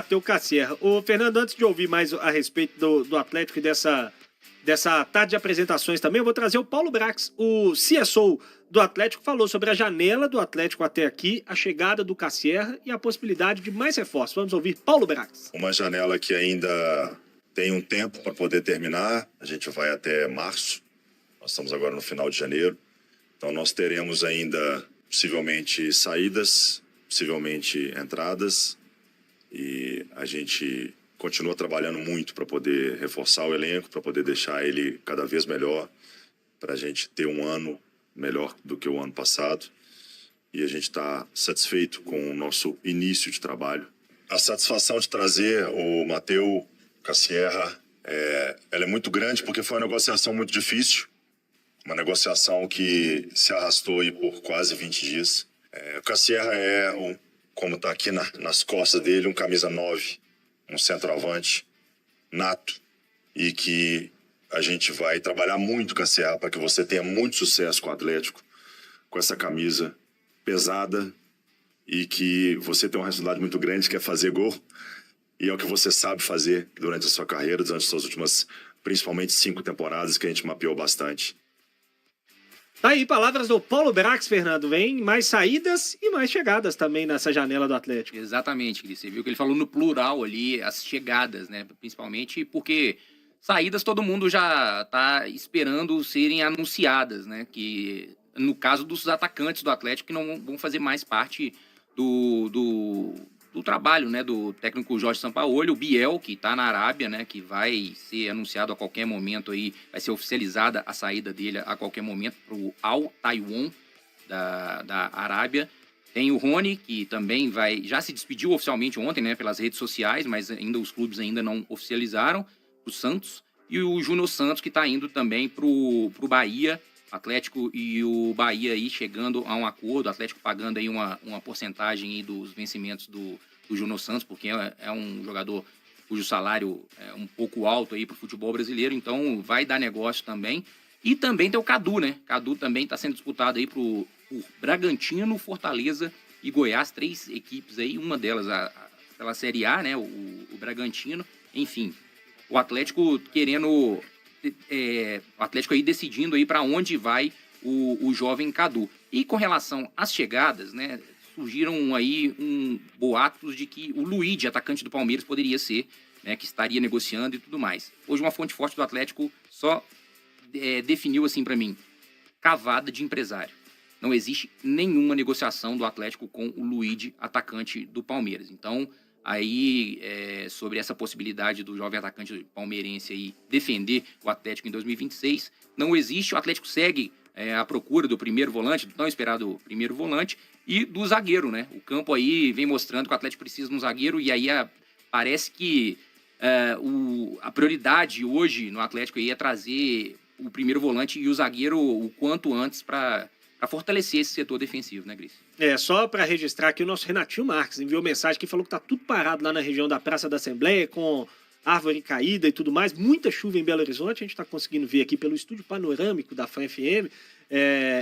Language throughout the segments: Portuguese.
Matheus Cassierra. Ô, Fernando, antes de ouvir mais a respeito do Atlético e dessa tarde de apresentações também, eu vou trazer o Paulo Brax, o CSO do Atlético, falou sobre a janela do Atlético até aqui, a chegada do Cassierra e a possibilidade de mais reforços. Vamos ouvir Paulo Brax. Uma janela que ainda tem um tempo para poder terminar, a gente vai até março, nós estamos agora no final de janeiro, então nós teremos ainda possivelmente saídas, possivelmente entradas, e a gente continua trabalhando muito para poder reforçar o elenco, para poder deixar ele cada vez melhor, para a gente ter um ano melhor do que o ano passado. E a gente está satisfeito com o nosso início de trabalho. A satisfação de trazer o Matheus Cassierra, ela é muito grande porque foi uma negociação muito difícil, uma negociação que se arrastou aí por quase 20 dias. O Cassierra como está aqui nas costas dele, um camisa 9, um centroavante nato, e que a gente vai trabalhar muito com a Serra para que você tenha muito sucesso com o Atlético, com essa camisa pesada, e que você tem uma responsabilidade muito grande, que é fazer gol, e é o que você sabe fazer durante a sua carreira, durante as suas últimas, principalmente 5 temporadas, que a gente mapeou bastante. Tá aí, palavras do Paulo Brax, Fernando. Vem mais saídas e mais chegadas também nessa janela do Atlético. Exatamente, Cris. Você viu que ele falou no plural ali, as chegadas, né? Principalmente porque saídas todo mundo já tá esperando serem anunciadas, né? Que no caso dos atacantes do Atlético, que não vão fazer mais parte do trabalho, né, do técnico Jorge Sampaoli, o Biel, que está na Arábia, né, que vai ser anunciado a qualquer momento aí, vai ser oficializada a saída dele a qualquer momento para o Al Taiwan da Arábia. Tem o Rony, que também já se despediu oficialmente ontem, né, pelas redes sociais, mas ainda os clubes ainda não oficializaram, o Santos, e o Júnior Santos, que está indo também para o Bahia. Atlético e o Bahia aí chegando a um acordo, o Atlético pagando aí uma porcentagem aí dos vencimentos do Júnior Santos, porque é um jogador cujo salário é um pouco alto aí para o futebol brasileiro, então vai dar negócio também. E também tem o Cadu, né? Cadu também está sendo disputado aí por Bragantino, Fortaleza e Goiás, 3 equipes aí, uma delas pela Série A, né? O Bragantino, enfim, o Atlético querendo... o Atlético aí decidindo aí para onde vai o jovem Cadu. E com relação às chegadas, né, surgiram aí boatos de que o Luigi, atacante do Palmeiras, poderia ser, né, que estaria negociando e tudo mais. Hoje uma fonte forte do Atlético só definiu assim para mim: cavada de empresário. Não existe nenhuma negociação do Atlético com o Luigi, atacante do Palmeiras. Então, aí, sobre essa possibilidade do jovem atacante palmeirense aí defender o Atlético em 2026, não existe. O Atlético segue à procura do primeiro volante, do tão esperado primeiro volante, e do zagueiro, né? O campo aí vem mostrando que o Atlético precisa de um zagueiro, e aí parece que a prioridade hoje no Atlético aí é trazer o primeiro volante e o zagueiro o quanto antes para fortalecer esse setor defensivo, né, Gris? Só para registrar aqui, o nosso Renatinho Marques enviou mensagem que falou que tá tudo parado lá na região da Praça da Assembleia, com árvore caída e tudo mais, muita chuva em Belo Horizonte, a gente tá conseguindo ver aqui pelo estúdio panorâmico da FAN FM,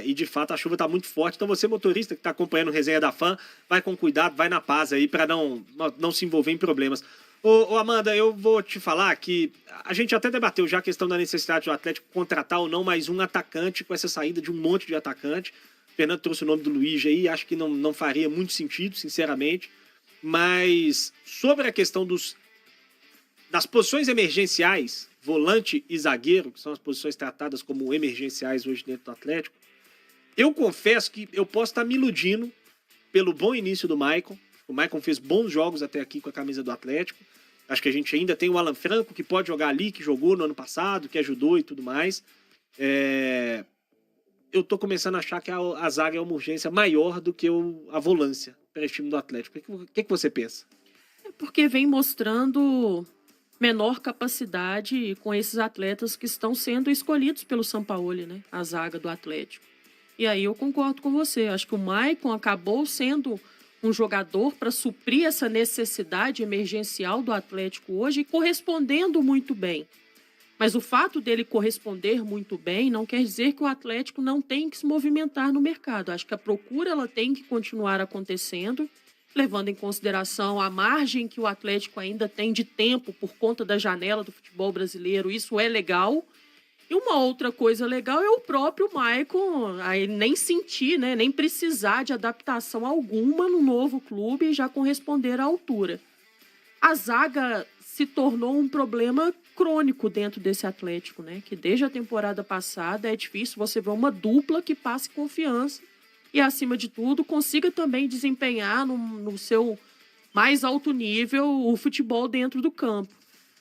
e de fato a chuva tá muito forte, então você, motorista que tá acompanhando o Resenha da FAN, vai com cuidado, vai na paz aí, para não se envolver em problemas. Ô, Amanda, eu vou te falar que a gente até debateu já a questão da necessidade do Atlético contratar ou não mais um atacante com essa saída de um monte de atacante. O Fernando trouxe o nome do Luigi aí, acho que não faria muito sentido, sinceramente. Mas sobre a questão das posições emergenciais, volante e zagueiro, que são as posições tratadas como emergenciais hoje dentro do Atlético, eu confesso que eu posso estar me iludindo pelo bom início do Maicon. O Maicon fez bons jogos até aqui com a camisa do Atlético. Acho que a gente ainda tem o Alan Franco, que pode jogar ali, que jogou no ano passado, que ajudou e tudo mais. Eu tô começando a achar que a zaga é uma urgência maior do que a volância para esse time do Atlético. O que você pensa? É porque vem mostrando menor capacidade com esses atletas que estão sendo escolhidos pelo Sampaoli, né? A zaga do Atlético. E aí eu concordo com você. Acho que o Maicon acabou sendo um jogador para suprir essa necessidade emergencial do Atlético hoje e correspondendo muito bem. Mas o fato dele corresponder muito bem não quer dizer que o Atlético não tem que se movimentar no mercado. Acho que a procura ela tem que continuar acontecendo levando em consideração a margem que o Atlético ainda tem de tempo por conta da janela do futebol brasileiro. Isso é legal. E uma outra coisa legal é o próprio Maicon aí nem sentir, né, nem precisar de adaptação alguma no novo clube e já corresponder à altura. A zaga se tornou um problema crônico dentro desse Atlético, né? Que desde a temporada passada é difícil você ver uma dupla que passe confiança e, acima de tudo, consiga também desempenhar no seu mais alto nível o futebol dentro do campo.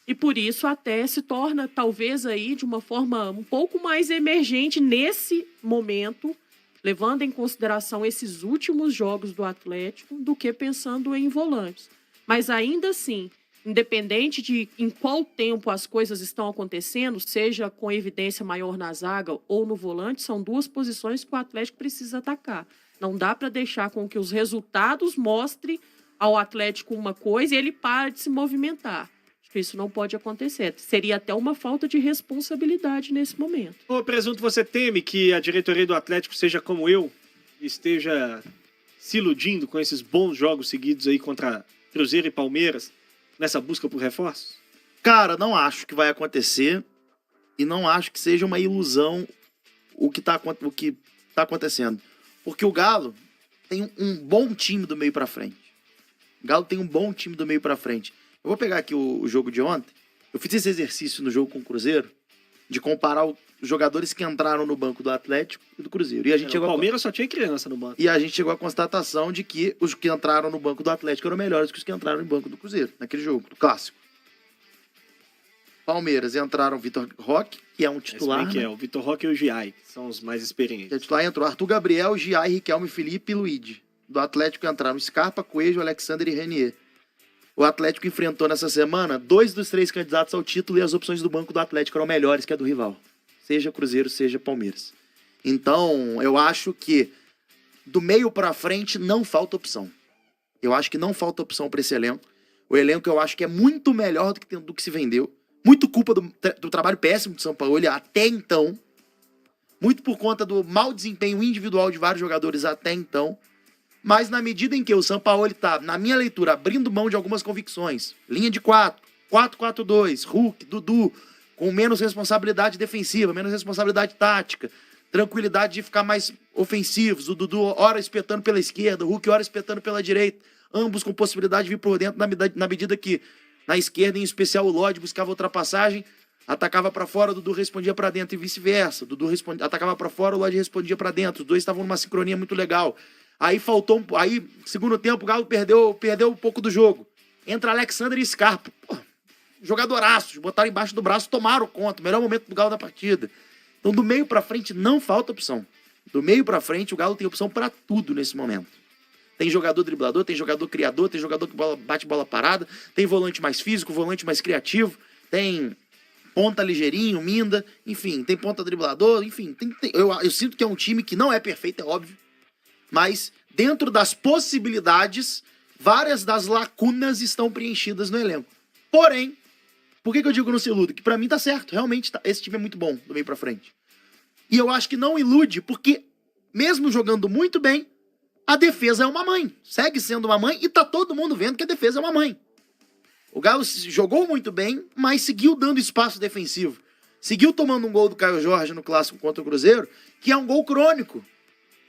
E por isso até se torna, talvez, aí de uma forma um pouco mais emergente nesse momento, levando em consideração esses últimos jogos do Atlético, do que pensando em volantes. Mas ainda assim, independente de em qual tempo as coisas estão acontecendo, seja com evidência maior na zaga ou no volante, são duas posições que o Atlético precisa atacar. Não dá para deixar com que os resultados mostrem ao Atlético uma coisa e ele pare de se movimentar. Acho que isso não pode acontecer. Seria até uma falta de responsabilidade nesse momento. Ô, Presunto, você teme que a diretoria do Atlético seja como eu, esteja se iludindo com esses bons jogos seguidos aí contra Cruzeiro e Palmeiras, nessa busca por reforços? Cara, não acho que vai acontecer e não acho que seja uma ilusão o que tá acontecendo. Porque o Galo tem um bom time do meio pra frente. O Galo tem um bom time do meio pra frente. Eu vou pegar aqui o jogo de ontem. Eu fiz esse exercício no jogo com o Cruzeiro de comparar os jogadores que entraram no banco do Atlético e do Cruzeiro. E a gente O Palmeiras só tinha criança no banco. E a gente chegou à constatação de que os que entraram no banco do Atlético eram melhores que os que entraram no banco do Cruzeiro, naquele jogo, do clássico. Palmeiras entraram o Vitor Roque, que é um titular. Que é o Vitor Roque e o Giai, que são os mais experientes. Que é titular, entrou Arthur Gabriel, Giai, Riquelme, Felipe e Luigi. Do Atlético entraram Scarpa, Coelho, Alexander e Renier. O Atlético enfrentou nessa semana 2 dos 3 candidatos ao título e as opções do banco do Atlético eram melhores que a do rival. Seja Cruzeiro, seja Palmeiras. Então, eu acho que do meio pra frente não falta opção. Eu acho que não falta opção pra esse elenco. O elenco eu acho que é muito melhor do que se vendeu. Muito culpa do trabalho péssimo de São Paulo até então. Muito por conta do mau desempenho individual de vários jogadores até então. Mas na medida em que o São Paulo tá, na minha leitura, abrindo mão de algumas convicções, linha de 4, 4-4-2, Hulk, Dudu, com menos responsabilidade defensiva, menos responsabilidade tática, tranquilidade de ficar mais ofensivos, o Dudu ora espetando pela esquerda, o Hulk ora espetando pela direita, ambos com possibilidade de vir por dentro na medida que na esquerda, em especial, o Lodge buscava ultrapassagem, atacava para fora, o Dudu respondia para dentro e vice-versa. O Dudu atacava para fora, o Lodge respondia para dentro. Os dois estavam numa sincronia muito legal. Aí segundo tempo, o Galo perdeu um pouco do jogo. Entra Alexander e Scarpa. Pô, jogadoraços, botaram embaixo do braço, tomaram conta. Melhor momento do Galo da partida. Então, do meio pra frente, não falta opção. Do meio pra frente, o Galo tem opção pra tudo nesse momento. Tem jogador driblador, tem jogador criador, tem jogador que bate bola parada, tem volante mais físico, volante mais criativo, tem ponta ligeirinho, Minda, enfim, tem ponta driblador, enfim. Eu sinto que é um time que não é perfeito, é óbvio. Mas, dentro das possibilidades, várias das lacunas estão preenchidas no elenco. Porém, por que eu digo não se ilude? Que pra mim tá certo, realmente esse time é muito bom do meio pra frente. E eu acho que não ilude, porque mesmo jogando muito bem, a defesa é uma mãe. Segue sendo uma mãe e tá todo mundo vendo que a defesa é uma mãe. O Galo jogou muito bem, mas seguiu dando espaço defensivo. Seguiu tomando um gol do Caio Jorge no clássico contra o Cruzeiro, que é um gol crônico.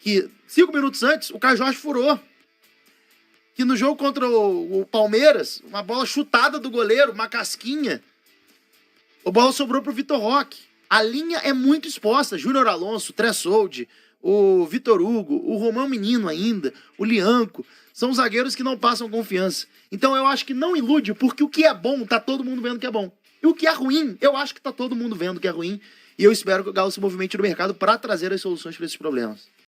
Que 5 minutos antes, o Caio Jorge furou. Que no jogo contra o Palmeiras, uma bola chutada do goleiro, uma casquinha, a bola sobrou pro Vitor Roque. A linha é muito exposta. Júnior Alonso, Tressoldi, o Vitor Hugo, o Romão Menino ainda, o Lianco, são zagueiros que não passam confiança. Então eu acho que não ilude, porque o que é bom, tá todo mundo vendo que é bom. E o que é ruim, eu acho que tá todo mundo vendo que é ruim. E eu espero que o Galo se movimente no mercado para trazer as soluções para esses problemas.